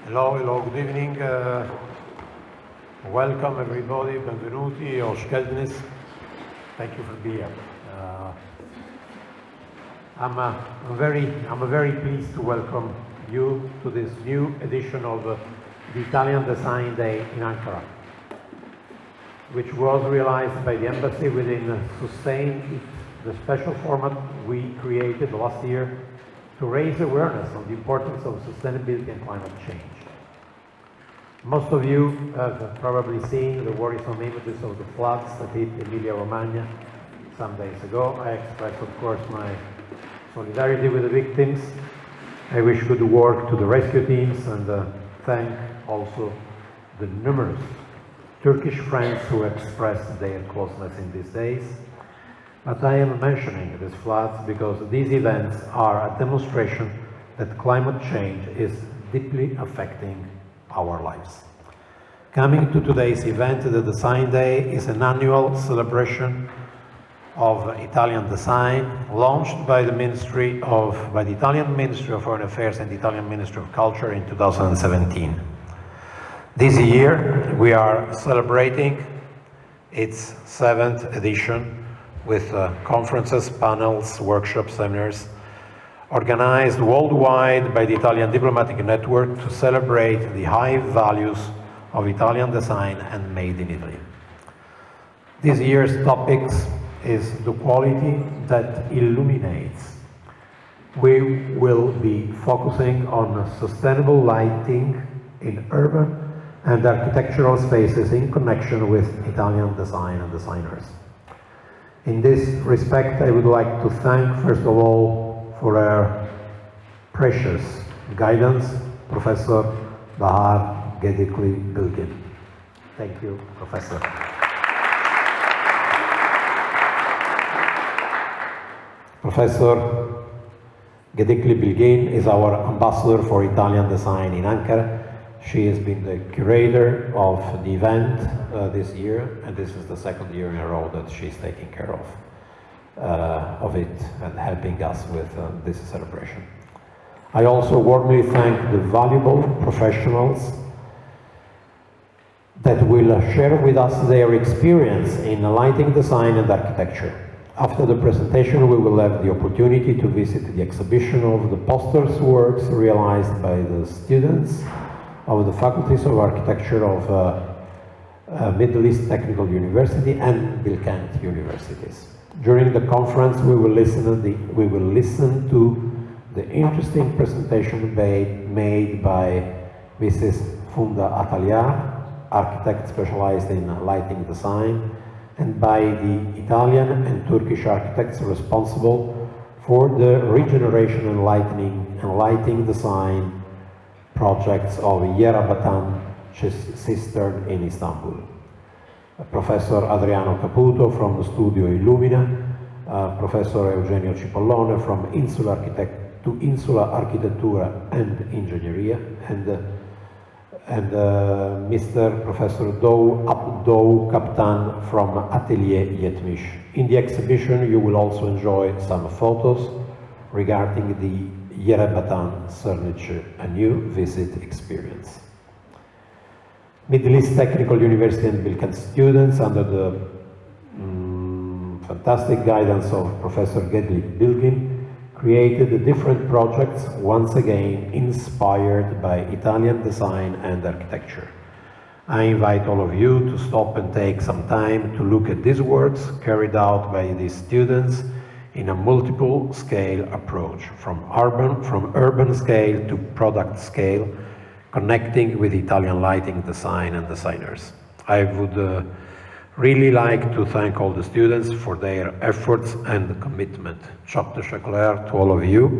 Hello, good evening. Welcome everybody, benvenuti, Oshkeldnis. Thank you for being here. I'm very pleased to welcome you to this new edition of the Italian Design Day in Ankara, which was realized by the embassy within Sustain, the special format we created last year to raise awareness on the importance of sustainability and climate change. Most of you have probably seen the worrisome images of the floods that hit Emilia-Romagna some days ago. I express, of course, my solidarity with the victims. I wish good work to the rescue teams and thank also the numerous Turkish friends who expressed their closeness in these days. But I am mentioning these floods because these events are a demonstration that climate change is deeply affecting our lives. Coming to today's event, the Design Day is an annual celebration of Italian design launched by the Italian Ministry of Foreign Affairs and the Italian Ministry of Culture in 2017. This year we are celebrating its 7th edition with conferences, panels, workshops, seminars, organized worldwide by the Italian Diplomatic Network to celebrate the high values of Italian design and made in Italy. This year's topic is the quality that illuminates. We will be focusing on sustainable lighting in urban and architectural spaces in connection with Italian design and designers. In this respect, I would like to thank, first of all, for her precious guidance, Professor Bahar Gedikli Bilgin. Thank you, Professor. Professor Gedikli Bilgin is our ambassador for Italian design in Ankara. She has been the curator of the event this year, and this is the 2nd year in a row that she's taking care of it and helping us with this celebration. I also warmly thank the valuable professionals that will share with us their experience in lighting design and architecture. After the presentation, we will have the opportunity to visit the exhibition of the posters works realized by the students of the faculties of architecture of Middle East Technical University and Bilkent universities. During the conference, we will listen to the interesting presentation made by Mrs. Funda Atalia, architect specialized in lighting design, and by the Italian and Turkish architects responsible for the regeneration and lighting design projects of Yerebatan Cistern in Istanbul. Professor Adriano Caputo from the Studio Illumina, Professor Eugenio Cipollone from Insula Architettura and Ingegneria, and Mr. Professor Abdou Kaptan from Atelier Yetmiş. In the exhibition you will also enjoy some photos regarding the Yerebatan Sırniçi, a new visit experience. Middle East Technical University and Bilkent students, under the fantastic guidance of Professor Gedikli Bilgin, created different projects, once again inspired by Italian design and architecture. I invite all of you to stop and take some time to look at these works carried out by these students in a multiple scale approach, from urban scale to product scale, connecting with Italian lighting design and designers. I would really like to thank all the students for their efforts and commitment. Çok teşekkürler to all of you.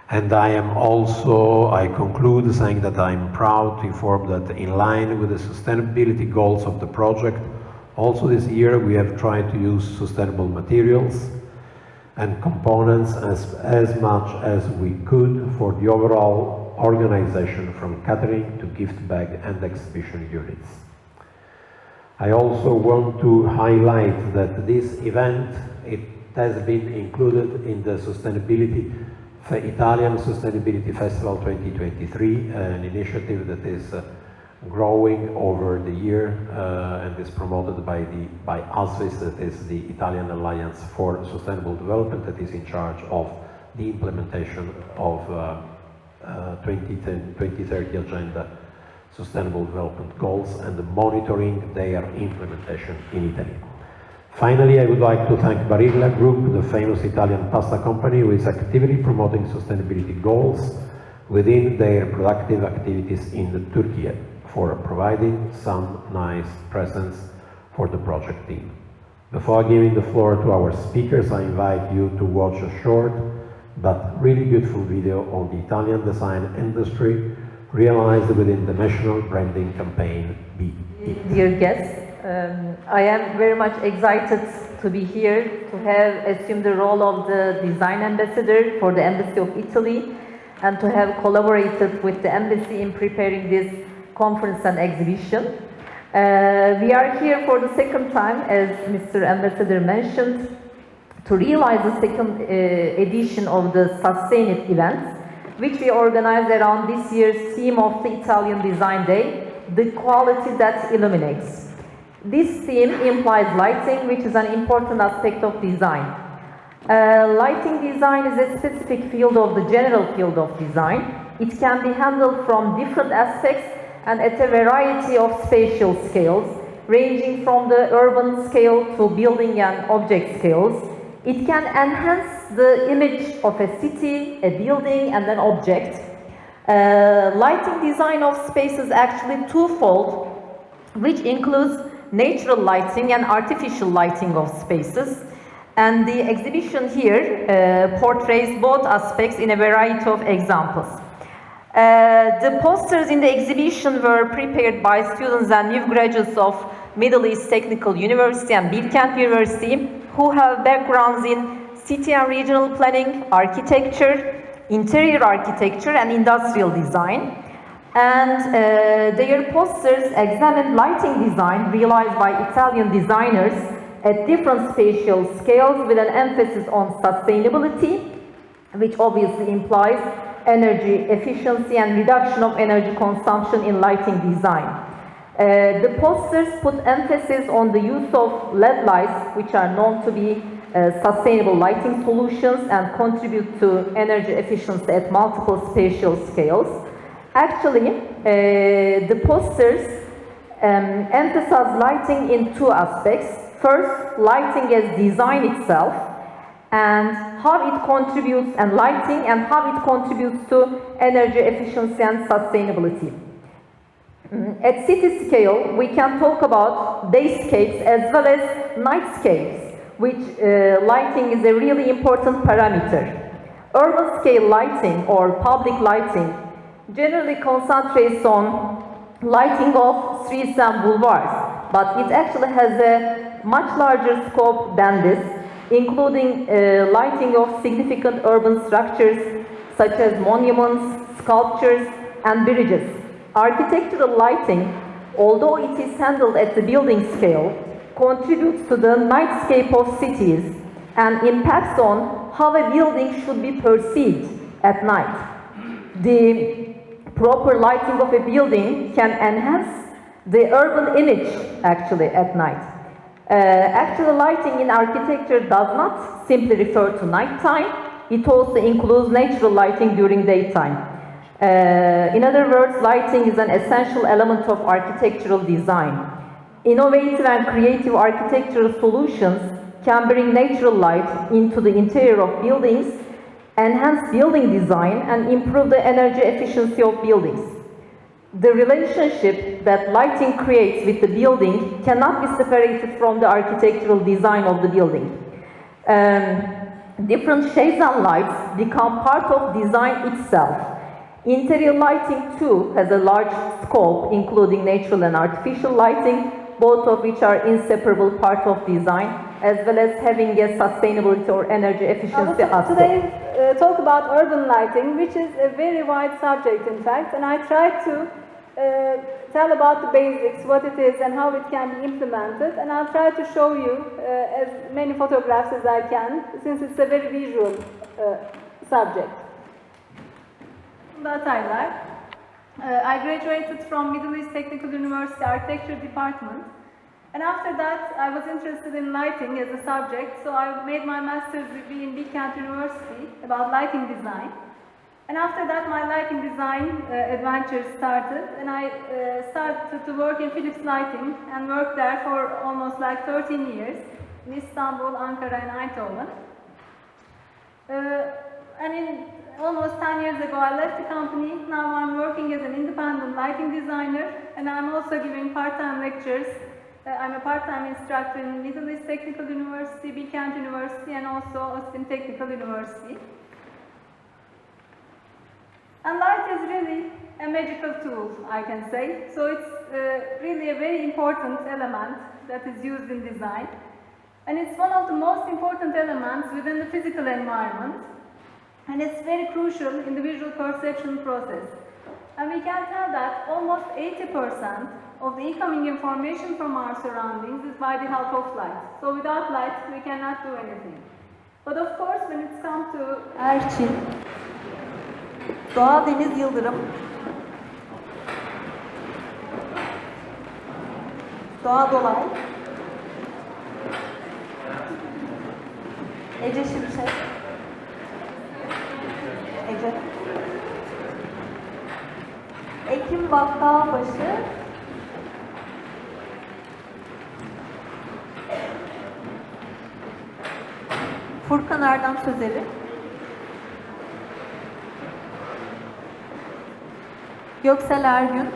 And I conclude saying that I'm proud to inform that in line with the sustainability goals of the project, also this year we have tried to use sustainable materials and components as much as we could for the overall organization, from catering to gift bag and exhibition units. I also want to highlight that this event, it has been included in the sustainability the Italian Sustainability Festival 2023, an initiative that is growing over the year and is promoted by ASVIS, that is the Italian Alliance for Sustainable Development, that is in charge of the implementation of 2030 Agenda Sustainable Development Goals and monitoring their implementation in Italy. Finally, I would like to thank Barilla Group, the famous Italian pasta company, who is actively promoting sustainability goals within their productive activities in Turkey, for providing some nice presents for the project team. Before giving the floor to our speakers, I invite you to watch a short but really beautiful video on the Italian design industry realized within the national branding campaign Be It. Dear guests, I am very much excited to be here, to have assumed the role of the design ambassador for the Embassy of Italy, and to have collaborated with the embassy in preparing this conference and exhibition. We are here for the second time, as Mr. Ambassador mentioned, to realize the second edition of the Sustain It event, which we organized around this year's theme of the Italian Design Day, the quality that illuminates. This theme implies lighting, which is an important aspect of design. Lighting design is a specific field of the general field of design. It can be handled from different aspects and at a variety of spatial scales, ranging from the urban scale to building and object scales. It can enhance the image of a city, a building, and an object. Lighting design of space is actually twofold, which includes natural lighting and artificial lighting of spaces. And the exhibition here portrays both aspects in a variety of examples. The posters in the exhibition were prepared by students and new graduates of Middle East Technical University and Bilkent University, who have backgrounds in city and regional planning, architecture, interior architecture, and industrial design. And their posters examine lighting design realized by Italian designers at different spatial scales, with an emphasis on sustainability, which obviously implies energy efficiency and reduction of energy consumption in lighting design. The posters put emphasis on the use of LED lights, which are known to be sustainable lighting solutions and contribute to energy efficiency at multiple spatial scales. Actually, the posters emphasize lighting in two aspects. First, lighting as design itself, and how it contributes, and lighting and how it contributes to energy efficiency and sustainability. At city scale, we can talk about dayscapes as well as nightscapes, which lighting is a really important parameter. Urban scale lighting or public lighting generally concentrates on lighting of streets and boulevards, but it actually has a much larger scope than this, including lighting of significant urban structures such as monuments, sculptures, and bridges. Architectural lighting, although it is handled at the building scale, contributes to the nightscape of cities and impacts on how a building should be perceived at night. The proper lighting of a building can enhance the urban image actually at night. Actual lighting in architecture does not simply refer to nighttime, it also includes natural lighting during daytime. In other words, lighting is an essential element of architectural design. Innovative and creative architectural solutions can bring natural light into the interior of buildings, enhance building design, and improve the energy efficiency of buildings. The relationship that lighting creates with the building cannot be separated from the architectural design of the building. Different shades and lights become part of design itself. Interior lighting too has a large scope, including natural and artificial lighting, both of which are inseparable part of design, as well as having a sustainability or energy efficiency aspect. Today, talk about urban lighting, which is a very wide subject, in fact, and I try to tell about the basics, what it is and how it can be implemented, and I'll try to show you as many photographs as I can, since it's a very visual subject. mutlu Ataylar. I graduated from Middle East Technical University Architecture Department. And after that, I was interested in lighting as a subject, so I made my master's degree in Bilkent University about lighting design. And after that, my lighting design adventure started, and I started to work in Philips Lighting and worked there for almost like 13 years in Istanbul, Ankara, and Eindhoven. And in almost 10 years ago, I left the company. Now I'm working as an independent lighting designer, and I'm also giving part-time lectures. I'm a part-time instructor in Middle East Technical University, Bilkent University, and also Austin Technical University. And light is really a magical tool, I can say. So it's really a very important element that is used in design. And it's one of the most important elements within the physical environment. And it's very crucial in the visual perception process. And we can tell that almost 80% of the incoming information from our surroundings is by the help of light. So without light, we cannot do anything. But of course, when it's come to Erçin, Doğa Deniz Yıldırım, Doğa Dolay, Ece Şimşek, Ece, Ekim Bakkalbaşı, Furkan Erdem Sözeri, Göksel Ergün,